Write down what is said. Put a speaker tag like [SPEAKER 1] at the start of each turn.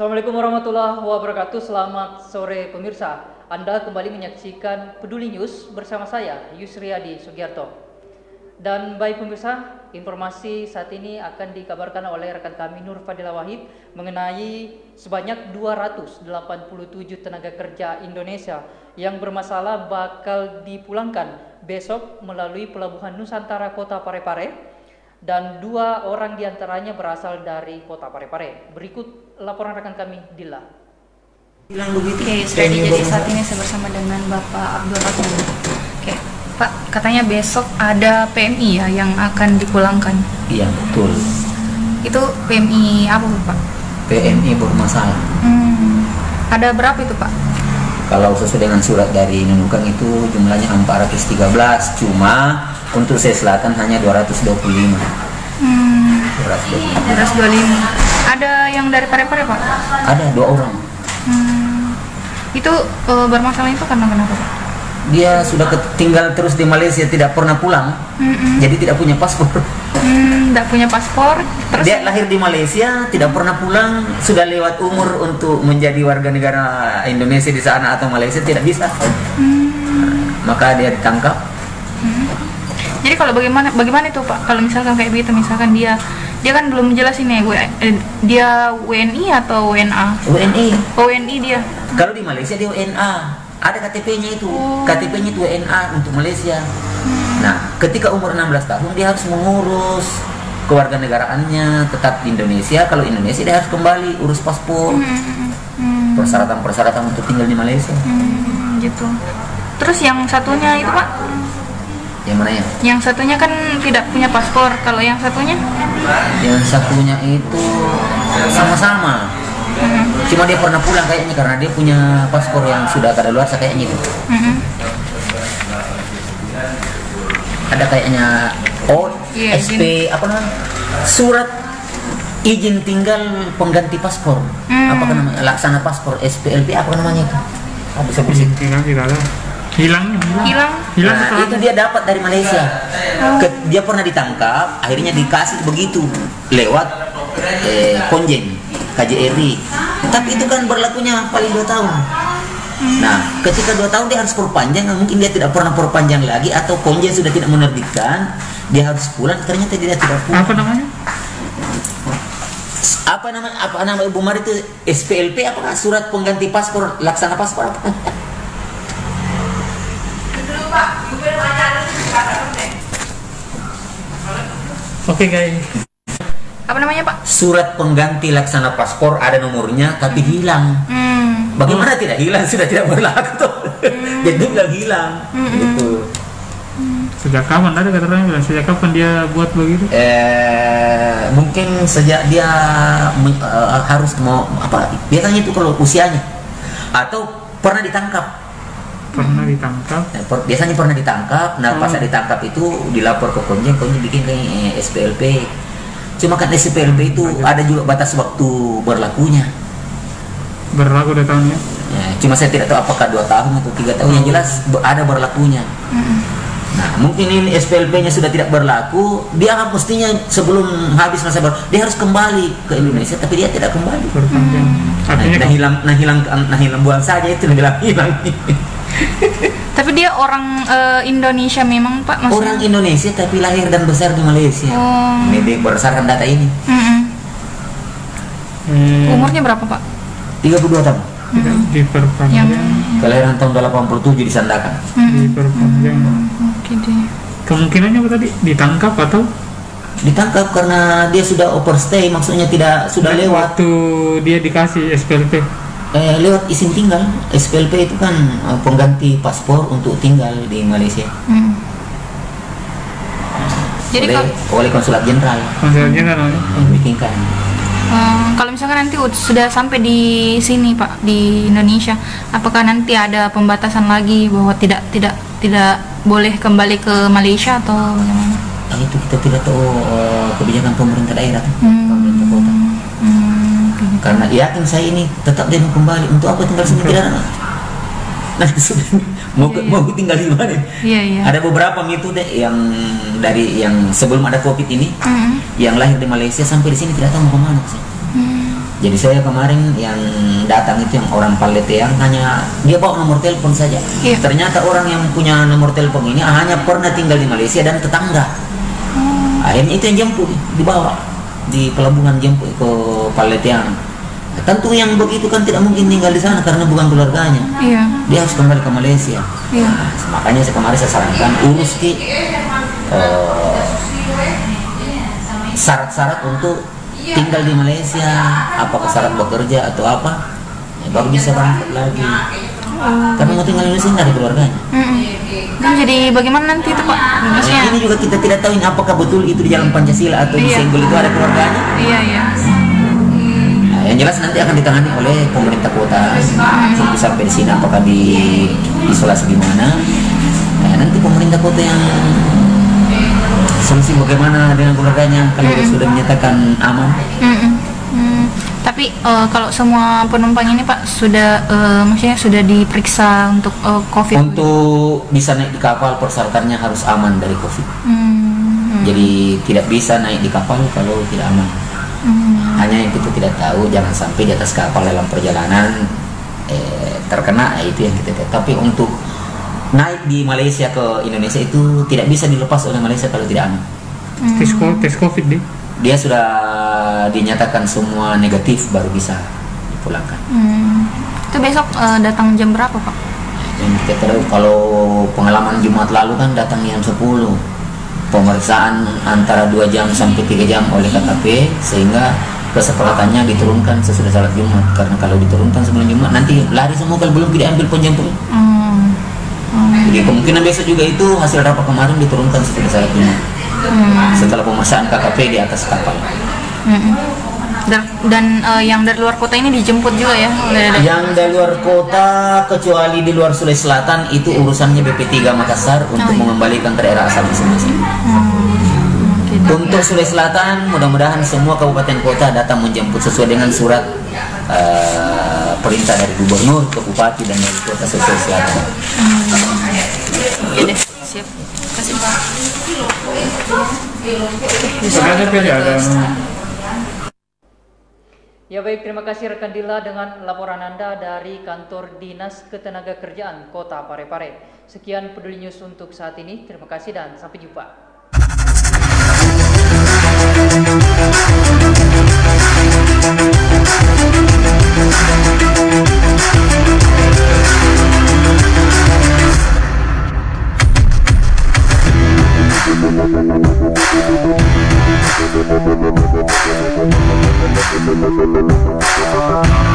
[SPEAKER 1] Assalamualaikum warahmatullahi wabarakatuh. Selamat sore pemirsa. Anda kembali menyaksikan Peduli News bersama saya Yusriadi Sugiarto. Dan baik pemirsa, informasi saat ini akan dikabarkan oleh rekan kami Nur Fadila Wahid mengenai sebanyak 287 tenaga kerja Indonesia yang bermasalah bakal dipulangkan besok melalui Pelabuhan Nusantara Kota Parepare. Dan 2 orang diantaranya berasal dari Kota Parepare. Berikut laporan rekan kami Dila.
[SPEAKER 2] Bilang begitu.
[SPEAKER 3] Oke, jadi saat ini saya bersama dengan Bapak Abdul Rahman. Oke, Pak, katanya besok ada PMI ya yang akan dipulangkan.
[SPEAKER 2] Iya betul.
[SPEAKER 3] Itu PMI apa Pak?
[SPEAKER 2] PMI bermasalah.
[SPEAKER 3] Ada berapa itu Pak?
[SPEAKER 2] Kalau sesuai dengan surat dari Nunukang itu jumlahnya 413, cuma untuk Sulawesi Selatan hanya 225.
[SPEAKER 3] 225. Ada yang dari Parepare Pak?
[SPEAKER 2] Ada 2 orang.
[SPEAKER 3] Itu bermasalah itu karena kenapa Pak?
[SPEAKER 2] Dia sudah tinggal terus di Malaysia, tidak pernah pulang. Jadi tidak punya paspor.
[SPEAKER 3] Tidak punya paspor. Terus
[SPEAKER 2] Dia lahir di Malaysia, tidak pernah pulang, sudah lewat umur untuk menjadi warga negara Indonesia di sana atau Malaysia tidak bisa. Maka dia ditangkap.
[SPEAKER 3] Jadi kalau bagaimana itu Pak? Kalau misalkan kayak begitu, misalkan dia kan belum jelasin ya, dia WNI atau WNA?
[SPEAKER 2] WNI.
[SPEAKER 3] Oh, WNI dia.
[SPEAKER 2] Kalau di Malaysia dia WNA, ada KTP-nya itu. KTP-nya itu WNA untuk Malaysia. Nah, ketika umur 16 tahun dia harus mengurus kewarganegaraannya tetap di Indonesia. Kalau Indonesia dia harus kembali urus paspor. Persyaratan untuk tinggal di Malaysia.
[SPEAKER 3] Gitu. Terus yang satunya itu Pak?
[SPEAKER 2] Yang mana ya?
[SPEAKER 3] Yang satunya kan tidak punya paspor. Kalau yang satunya?
[SPEAKER 2] Yang satunya itu sama-sama. Cuma dia pernah pulang kayaknya karena dia punya paspor yang sudah kadaluarsa kayaknya itu. Ada kayaknya SP apa namanya? Surat izin tinggal pengganti paspor. Apa namanya? Laksana paspor SPLP apa namanya itu? Bisa
[SPEAKER 3] Hilang.
[SPEAKER 2] Nah, itu dia dapat dari Malaysia. Dia pernah ditangkap, akhirnya dikasih begitu lewat Konjen KJRI. Tapi itu kan berlakunya paling 2 tahun. Nah, ketika 2 tahun dia harus perpanjang, mungkin dia tidak pernah perpanjang lagi atau Konjen sudah tidak menerbitkan, dia harus pulang. Ternyata dia tidak pulang. Apa nama Ibu Mari itu SPLP apakah surat pengganti paspor, laksana paspor apa?
[SPEAKER 4] Oke guys.
[SPEAKER 3] Apa namanya Pak?
[SPEAKER 2] Surat pengganti laksana paspor ada nomornya tapi hilang. Bagaimana tidak hilang? Sudah tidak berlaku tuh. Jadi dia bilang hilang. Gitu.
[SPEAKER 4] Sejak kapan ada katanya bilang? Sejak kapan dia buat begitu?
[SPEAKER 2] Mungkin sejak dia harus mau apa? Biasanya itu kalau usianya atau pernah ditangkap. Biasanya pernah ditangkap. Nah pas ditangkap itu dilapor ke Konjen bikin kayak SPLP. Cuma kan SPLP itu ada juga batas waktu berlakunya.
[SPEAKER 4] Berlaku 2 tahun ya?
[SPEAKER 2] Cuma saya tidak tahu apakah 2 tahun atau 3 tahun. Yang jelas ada berlakunya. Nah mungkin ini SPLP-nya sudah tidak berlaku. Dia mestinya sebelum habis masa dia harus kembali ke Indonesia, tapi dia tidak kembali. Hilang buang saja itu hilang.
[SPEAKER 3] Tapi dia orang Indonesia memang Pak? Maksudnya?
[SPEAKER 2] Orang Indonesia tapi lahir dan besar di Malaysia. Ini berdasarkan data ini.
[SPEAKER 3] Umurnya berapa Pak?
[SPEAKER 2] 32 tahun.
[SPEAKER 4] Diperpanjang.
[SPEAKER 2] Kelahiran tahun 87 di Sandakan.
[SPEAKER 4] Diperpanjang.
[SPEAKER 3] Oke deh.
[SPEAKER 4] Kemungkinannya apa tadi? Ditangkap atau?
[SPEAKER 2] Ditangkap karena dia sudah overstay, maksudnya tidak sudah lewat.
[SPEAKER 4] Waktu dia dikasih SPLP.
[SPEAKER 2] Lewat izin tinggal. SPLP itu kan pengganti paspor untuk tinggal di Malaysia.
[SPEAKER 3] Jadi
[SPEAKER 2] oleh konsulat jenderal. Bikinkan.
[SPEAKER 3] Kalau misalkan nanti sudah sampai di sini Pak, di Indonesia, apakah nanti ada pembatasan lagi bahwa tidak boleh kembali ke Malaysia atau bagaimana?
[SPEAKER 2] Itu kita tidak tahu kebijakan pemerintah daerah, pemerintah kota. Karena yakin saya ini tetap dia mau kembali. Untuk apa tinggal sini tidak ada? Nah, mau tinggal di mana? Ada beberapa itu deh yang sebelum ada COVID ini, yang lahir di Malaysia sampai di sini tidak tahu mau kemana sih. Jadi saya kemarin yang datang itu yang orang Paleteang hanya dia bawa nomor telepon saja.
[SPEAKER 3] Iya.
[SPEAKER 2] Ternyata orang yang punya nomor telepon ini hanya pernah tinggal di Malaysia dan tetangga. Akhirnya itu yang jemput, dibawa di pelabuhan jemput ke Paleteang. Tentu yang begitu kan tidak mungkin tinggal di sana karena bukan keluarganya.
[SPEAKER 3] Iya.
[SPEAKER 2] Dia harus kembali ke Malaysia.
[SPEAKER 3] Iya.
[SPEAKER 2] Nah, makanya kemarin saya sarankan urus syarat-syarat untuk tinggal di Malaysia, apakah syarat bekerja atau apa, ya, baru bisa berangkat lagi. Karena mau tinggal di Indonesia nggak ada keluarganya.
[SPEAKER 3] Kan jadi bagaimana nanti itu Pak? Maksudnya?
[SPEAKER 2] Ini juga kita tidak tahu ini apakah betul itu di jalan Pancasila atau di Senggol itu ada keluarganya.
[SPEAKER 3] Iya, iya.
[SPEAKER 2] Nah, yang jelas nanti akan ditangani oleh pemerintah kota. Jadi sampai di sini apakah di isolasi di mana? Nah, nanti pemerintah kota yang solusi bagaimana dengan keluarganya kalau sudah menyatakan aman.
[SPEAKER 3] Tapi kalau semua penumpang ini Pak sudah maksudnya sudah diperiksa untuk COVID.
[SPEAKER 2] Untuk bisa naik di kapal persyaratannya harus aman dari COVID. Jadi tidak bisa naik di kapal kalau tidak aman. Hanya yang kita tidak tahu jangan sampai di atas kapal dalam perjalanan terkena, itu yang kita tahu. Tapi untuk naik di Malaysia ke Indonesia itu tidak bisa dilepas oleh Malaysia kalau tidak aman.
[SPEAKER 4] Tes COVID deh.
[SPEAKER 2] Dia sudah dinyatakan semua negatif baru bisa dipulangkan.
[SPEAKER 3] Itu besok datang jam berapa Pak?
[SPEAKER 2] Yang kita tahu kalau pengalaman Jumat lalu kan datang jam 10. Pemeriksaan antara 2 jam sampai 3 jam oleh KKP sehingga kesepakatannya diturunkan sesudah salat Jumat. Karena kalau diturunkan sebelum Jumat nanti lari semua kalau belum diambil penjemput. Jadi kemungkinan besok juga itu hasil rapat kemarin diturunkan sesudah salat Jumat. Setelah pemeriksaan KKP di atas kapal.
[SPEAKER 3] Dan yang dari luar kota ini dijemput juga ya?
[SPEAKER 2] Yang dari luar kota kecuali di luar Sulawesi Selatan itu urusannya BP3 Makassar untuk mengembalikan ke daerah asal masing-masing. Untuk Sulawesi Selatan mudah-mudahan semua kabupaten kota datang menjemput sesuai dengan surat perintah dari gubernur ke bupati dan dari kota Sulawesi Selatan.
[SPEAKER 3] Oke deh, siap. Terima kasih Pak.
[SPEAKER 1] Ya baik, terima kasih rekan Dila dengan laporan Anda dari Kantor Dinas Ketenagakerjaan Kota Parepare. Sekian Peduli News untuk saat ini. Terima kasih dan sampai jumpa.
[SPEAKER 5] Thank you.